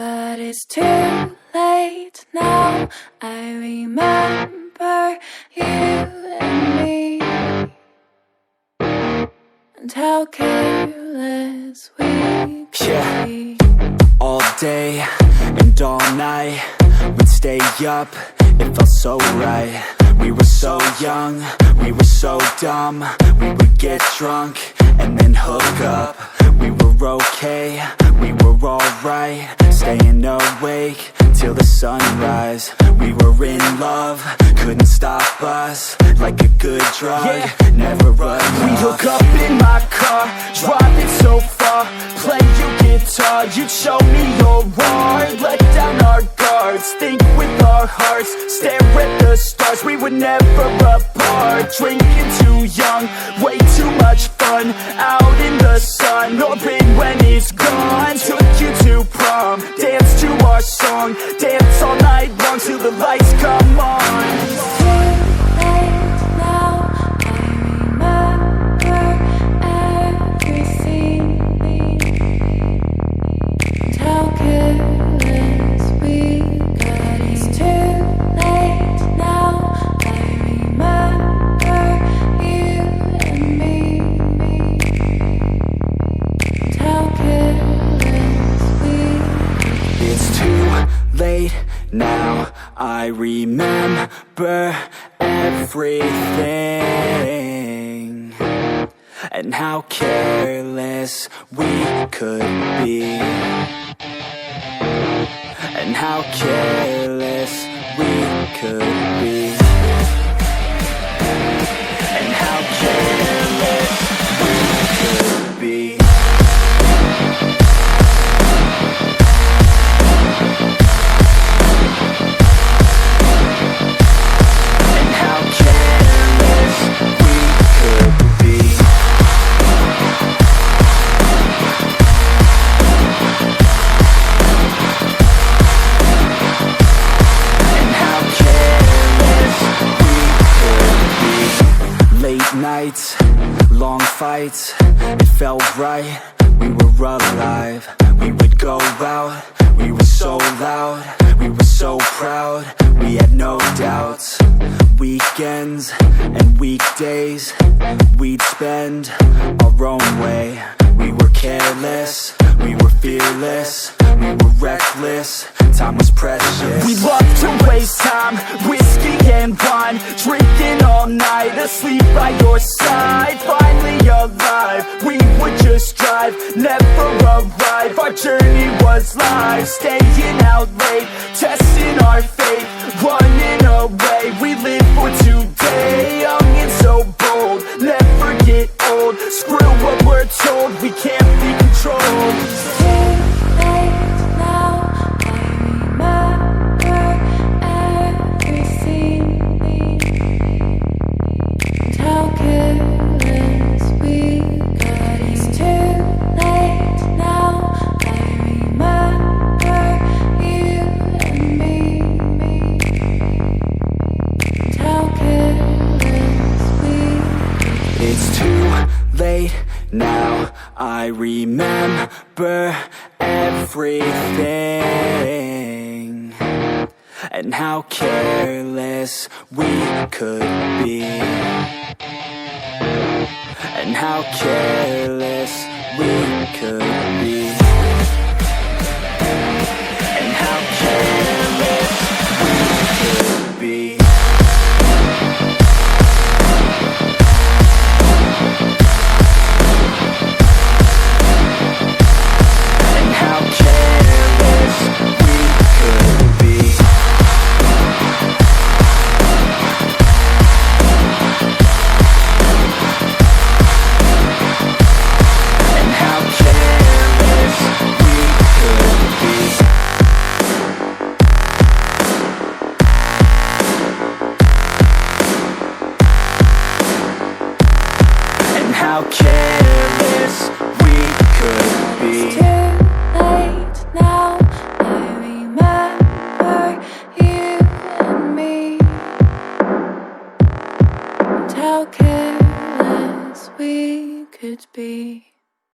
But it's too late now. I remember you and me, and how careless we could be. All day and all night, we'd stay up, it felt so right. We were so young, we were so dumb. We would get drunk and then hook up. We were okay, we were alright, staying awake till the sunrise. We were in love, couldn't stop us, like a good drug, never enough. We hook up in my car, driving so far, play your guitar, you'd show me your art. Let down our guards, think with our hearts, stare at the stars. We were never apart, drinking too young, way too much fun, out in the sun, hoping when it's gone. Took you to prom, dance to our song, dance all night long till the lights come on. Now I remember everything, and how careless we could be, and how careless we could be, and how careless we could be. Nights, long fights, it felt right, we were alive. We would go out, we were so loud, we were so proud, we had no doubts. Weekends and weekdays, we'd spend our own way. We were careless, we were fearless, we were reckless, time was precious. We loved to waste time, whiskey and wine, drinking all night, asleep by your side. Finally alive, we would just drive, never arrive. Our journey was live, staying out late, testing our fate, running away. We live for today, young and so bold, never get old. Screw what we're told, we can't be controlled. Now I remember everything, and how careless we could be, and how careless we could be, and how careless we could be. How careless we could be.